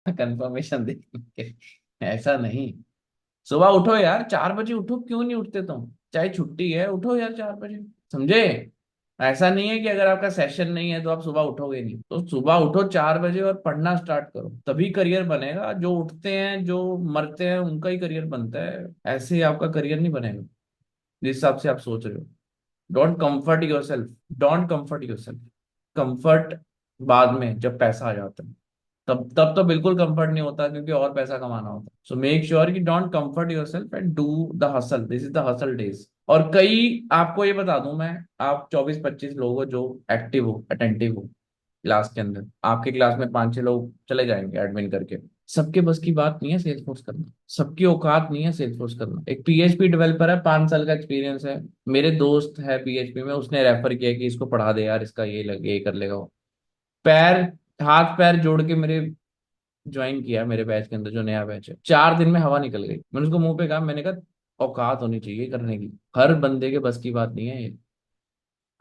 Confirmation देंगे, ऐसा नहीं। सुबह उठो यार, 4 बजे उठो, क्यों नहीं उठते तुम? चाहे छुट्टी है, उठो यार 4 बजे। समझे? ऐसा नहीं है कि अगर आपका सेशन नहीं है तो आप सुबह उठोगे नहीं। तो सुबह उठो 4 बजे और पढ़ना स्टार्ट करो, तभी करियर बनेगा। जो उठते हैं, जो मरते हैं, उनका ही करियर बनता है। ऐसे ही आपका करियर नहीं बनेगा जिस हिसाब से आप सोच रहे हो। Don't comfort your self, don't comfort your self. Comfort बाद में जब पैसा आ जाता है, तब तब तो बिल्कुल कंफर्ट नहीं होता, क्योंकि और पैसा कमाना होता है। सो मेक श्योर कि don't comfort yourself and do the hustle. This is the hustle days. और कई आपको ये बता दूं मैं, आप 24-25 लोग हो जो एक्टिव हो, अटेंटिव हो क्लास के अंदर। आपके क्लास में 5-6 लोग चले जाएंगे एडमिन करके। सबके बस की बात नहीं है सेल्स फोर्स करना, सबकी औकात नहीं है सेल्स फोर्स करना। एक पीएचपी डेवलपर है, 5 साल का एक्सपीरियंस है, मेरे दोस्त है पीएचपी में, उसने रेफर किया कि इसको पढ़ा दे यार, इसका ये लगे, ये कर लेगा वो। पैर, हाथ पैर जोड़ के मेरे ज्वाइन किया मेरे बैच के अंदर, जो नया बैच है। 4 दिन में हवा निकल गई। मैंने उसको मुंह पे कहा, मैंने कहा औकात होनी चाहिए करने की, हर बंदे के बस की बात नहीं है ये।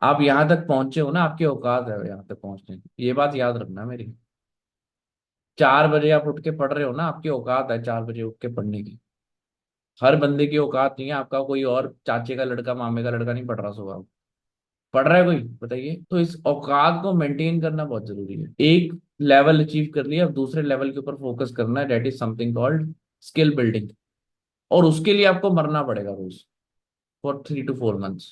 आप यहाँ तक पहुंचे हो ना, आपकी औकात है यहाँ तक पहुंचने की, ये बात याद रखना मेरी। 4 बजे आप उठ के पढ़ रहे हो ना, आपकी औकात है 4 बजे उठ के पढ़ने की। हर बंदे की औकात नहीं है। आपका कोई और चाचे का लड़का, मामे का लड़का नहीं पढ़ रहा सुबह, पढ़ रहा है कोई, बताइए। तो इस औकात को मेंटेन करना बहुत जरूरी है। एक लेवल अचीव कर लिया, अब दूसरे लेवल के ऊपर फोकस करना है, that is something called skill building. और उसके लिए आपको मरना पड़ेगा रोज, फॉर 3 to 4 months।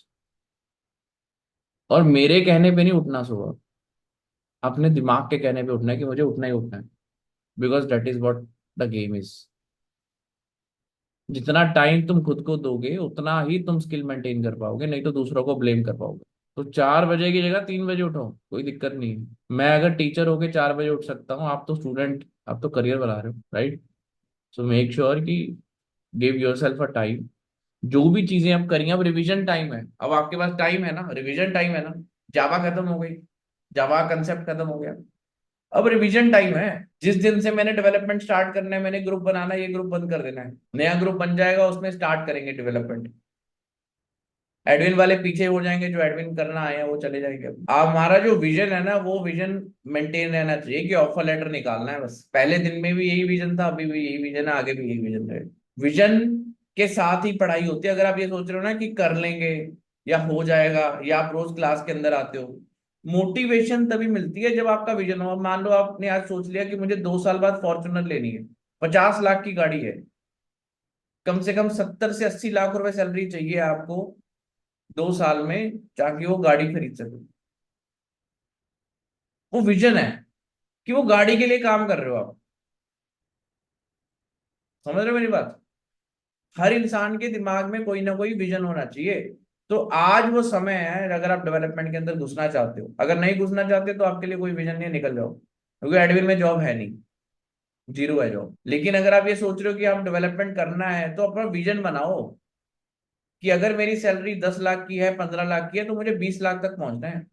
और मेरे कहने पे नहीं उठना सुबह, अपने दिमाग के कहने पे उठना है कि मुझे उठना ही उठना है। Because that is what the game is. जितना टाइम तुम खुद को दोगे, उतना ही तुम स्किल मेंटेन कर पाओगे, नहीं तो दूसरों को ब्लेम कर पाओगे। तो 4 बजे की जगह 3 बजे उठो, कोई दिक्कत नहीं है। मैं अगर टीचर होके 4 बजे उठ सकता हूँ, आप तो स्टूडेंट, आप तो करियर बना रहे हो, राइट? सो मेक श्योर कि give your self a time. जो भी चीजें आप करिए, अब रिवीजन टाइम है, अब आपके पास टाइम है ना, रिवीजन टाइम है ना। जावा खत्म हो गई, जावा कंसेप्ट खत्म हो गया, अब रिवीजन टाइम है। जिस दिन से मैंने डेवलपमेंट स्टार्ट करना है, मैंने ग्रुप बनाना है, ये ग्रुप बंद कर देना है, नया ग्रुप बन जाएगा, उसमें स्टार्ट करेंगे डेवलपमेंट। एडमिन वाले पीछे हो जाएंगे, जो एडमिन करना आए हैं वो चले जाएंगे। अब हमारा जो विजन है ना, वो विजन मेंटेन रहना चाहिए कि ऑफर लेटर निकालना है बस। पहले दिन में भी यही विजन था, अभी भी यही विजन है, आगे भी यही विजन है। विजन के साथ ही पढ़ाई होती है। अगर आप ये सोच रहे हो ना कि कर लेंगे या हो जाएगा, या आप रोज क्लास के अंदर आते हो, मोटिवेशन तभी मिलती है जब आपका विजन हो। अब मान लो आपने आज सोच लिया कि मुझे 2 साल बाद फॉर्च्यूनर लेनी है, 50 लाख की गाड़ी है, कम से कम 70 से 80 लाख रुपए सैलरी चाहिए आपको 2 साल में, ताकि वो गाड़ी खरीद सके। वो विजन है कि वो गाड़ी के लिए काम कर रहे हो आप। समझ रहे हो मेरी बात? हर इंसान के दिमाग में कोई ना कोई विजन होना चाहिए। तो आज वो समय है, अगर आप डेवलपमेंट के अंदर घुसना चाहते हो। अगर नहीं घुसना चाहते तो आपके लिए कोई विजन नहीं है, निकल जाओ, क्योंकि एडमिन में जॉब है नहीं, जीरो है जॉब। लेकिन अगर आप ये सोच रहे हो कि आप डेवलपमेंट करना है, तो अपना विजन बनाओ कि अगर मेरी सैलरी 10 लाख की है, 15 लाख की है, तो मुझे 20 लाख तक पहुंचना है,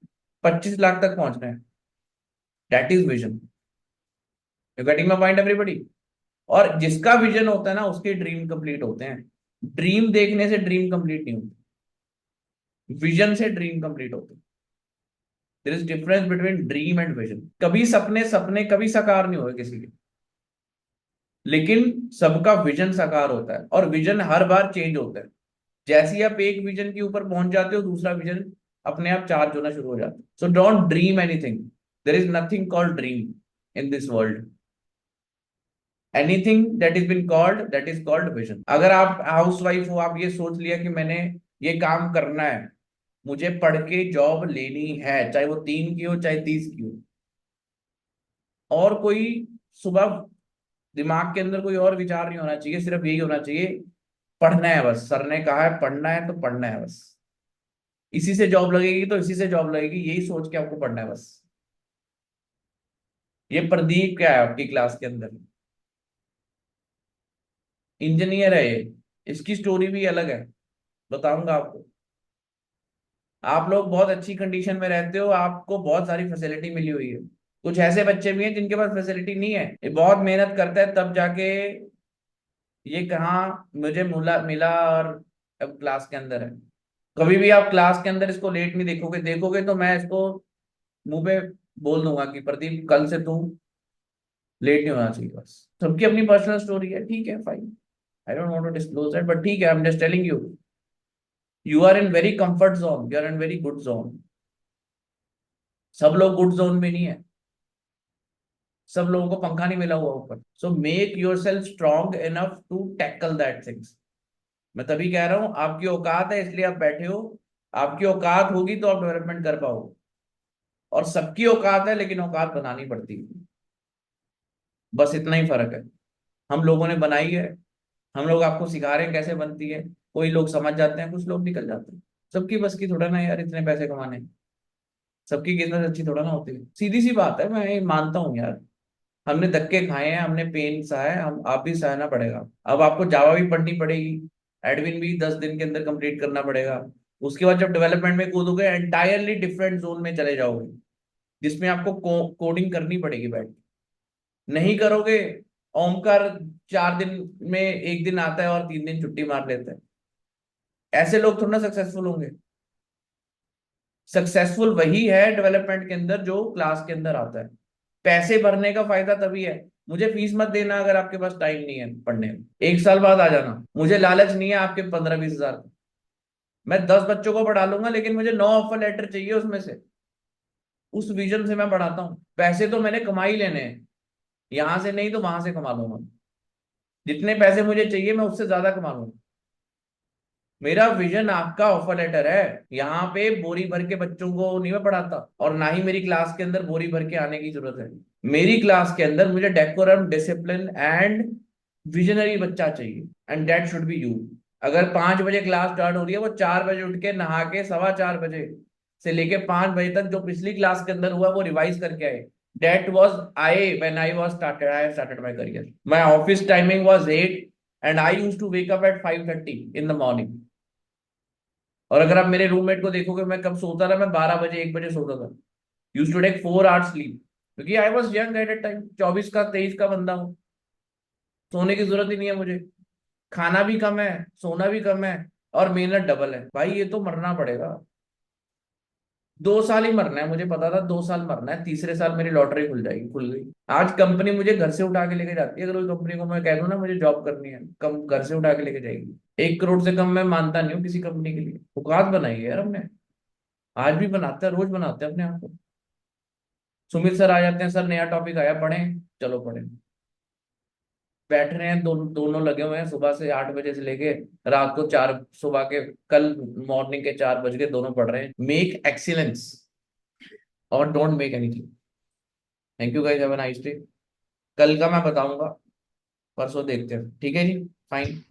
25 लाख तक पहुंचना है। That is vision. You getting my point everybody? और जिसका विजन होता है ना, उसके ड्रीम कंप्लीट होते हैं। ड्रीम देखने से ड्रीम कंप्लीट नहीं होते, विजन से ड्रीम कंप्लीट होते हैं। There is difference between dream and vision. कभी सपने सपने कभी साकार नहीं हुए किसी के, लेकिन सबका विजन साकार होता है, और विजन हर बार चेंज होता है। जैसे ही आप एक विजन के ऊपर पहुंच जाते हो, दूसरा विजन अपने आप चार्ज होना शुरू हो जाता है। So don't dream anything, there is nothing called dream in this world. Anything that is been called, that is called vision. अगर आप हाउस वाइफ हो, आप ये सोच लिया कि मैंने ये काम करना है, मुझे पढ़ के जॉब लेनी है, चाहे वो 3 की हो चाहे 30 की हो, और कोई सुबह दिमाग के अंदर कोई और विचार नहीं होना चाहिए, सिर्फ यही होना चाहिए, पढ़ना है बस, सर ने कहा है पढ़ना है तो पढ़ना है बस। इसी से जॉब लगेगी तो इसी से जॉब लगेगी, यही सोच के आपको पढ़ना है बस। ये प्रदीप क्या है आपकी क्लास के अंदर, इंजीनियर है ये, इसकी स्टोरी भी अलग है, बताऊंगा आपको। आप लोग बहुत अच्छी कंडीशन में रहते हो, आपको बहुत सारी फैसिलिटी मिली हुई है। कुछ ऐसे बच्चे भी हैं जिनके पास फैसिलिटी नहीं है, ये बहुत मेहनत करता है तब जाके ये कहाँ मुझे मिला मिला, और अब क्लास के अंदर है। कभी भी आप क्लास के अंदर इसको लेट नहीं देखोगे, देखोगे तो मैं इसको मुंह पे बोल दूंगा कि प्रदीप, कल से तू लेट नहीं होना चाहिए बस। सबकी अपनी पर्सनल स्टोरी है, ठीक है, fine. I don't want to disclose that, but ठीक है, I am just telling you, you are in very comfort zone, you are in very good zone. सब लोग गुड जोन में नहीं है, सब लोगों को पंखा नहीं मिला हुआ ऊपर। So make yourself strong enough to tackle that things. मैं तभी कह रहा हूं, आपकी औकात है इसलिए आप बैठे हो। आपकी औकात होगी तो आप डेवलपमेंट कर पाओगे। और सबकी औकात है लेकिन औकात बनानी पड़ती है, बस इतना ही फर्क है। हम लोगों ने बनाई है, हम लोग आपको सिखा रहे हैं कैसे बनती है। कोई लोग समझ जाते हैं, कुछ लोग निकल जाते हैं। सबकी बस की थोड़ा ना यार इतने पैसे कमाने, सबकी किस्मत अच्छी थोड़ा ना होती है, सीधी सी बात है, मैं ये मानता हूँ यार। हमने धक्के खाए हैं, हमने पेन सहा है, हम आप भी सहना पड़ेगा। अब आपको जावा भी पढ़नी पड़ेगी, एडमिन भी 10 दिन के अंदर कंप्लीट करना पड़ेगा। उसके बाद जब डेवलपमेंट में कूदोगे एंटायरली डिफरेंट जोन में चले जाओगे, जिसमें आपको कोडिंग करनी पड़ेगी बैठ के। नहीं करोगे, ओमकार 4 दिन में 1 दिन आता है और 3 दिन छुट्टी मार लेता है। ऐसे लोग थोड़ा ना सक्सेसफुल होंगे। सक्सेसफुल वही है डेवलपमेंट के अंदर जो क्लास के अंदर आता है। पैसे भरने का फायदा तभी है। मुझे फीस मत देना अगर आपके पास टाइम नहीं है पढ़ने में, 1 साल बाद आ जाना। मुझे लालच नहीं है आपके 15-20 हजार का। मैं 10 बच्चों को पढ़ा लूंगा, लेकिन मुझे 9 ऑफर लेटर चाहिए उसमें से। उस विजन से मैं पढ़ाता हूँ। पैसे तो मैंने कमा ही लेने हैं, यहां से नहीं तो वहां से कमा लूंगा। जितने पैसे मुझे चाहिए मैं उससे ज्यादा कमा लूंगा। मेरा विजन आपका ऑफर लेटर है। यहाँ पे बोरी भर के बच्चों को नहीं मैं पढ़ाता, और ना ही मेरी क्लास के अंदर बोरी भर के आने की जरूरत है। मेरी क्लास के अंदर मुझे डेकोरम, डिसिप्लिन एंड विजनरी बच्चा चाहिए, and that should be you. अगर 5 बजे क्लास स्टार्ट हो रही है, वो 4 बजे उठ के नहा के 4:15 बजे से लेके 5 बजे तक जो पिछली क्लास के अंदर हुआ वो रिवाइज करके आए। That was I when I was started. I have started my career. My office timing was 8, and I used to wake up at 5:30 in the morning. और अगर आप मेरे रूममेट को देखोगे, मैं कब सोता था, मैं 12 बजे 1 बजे सोता था। Use to take 4 hours sleep, क्योंकि I was young at time, 24 का 23 का बंदा हूँ। सोने की जरूरत ही नहीं है मुझे। खाना भी कम है, सोना भी कम है, और मेहनत डबल है। भाई ये तो मरना पड़ेगा। 2 साल ही मरना है, मुझे पता था 2 साल मरना है, तीसरे साल मेरी लॉटरी खुल जाएगी, खुल गई। आज कंपनी मुझे घर से उठा के लेके जाती है। अगर कोई कंपनी को मैं कह दूं ना मुझे जॉब करनी है, कम घर से उठा के लेके जाएगी। 1 करोड़ से कम मैं मानता नहीं हूँ किसी कंपनी के लिए। औकात बनाई है यार हमने। आज भी बनाते हैं, रोज बनाते हैं अपने आप को। सुमित सर आ जाते हैं, सर नया टॉपिक आया, पढ़ें, चलो पढ़ें। बैठ रहे हैं, दोनों लगे हुए हैं, सुबह से 8 बजे से लेके रात को 4, सुबह के कल मॉर्निंग के 4 बज के दोनों पढ़ रहे हैं। मेक एक्सीलेंस और don't make anything. Thank you guys, have a nice day. कल का मैं बताऊंगा, परसों देखते हैं, ठीक है जी, फाइन।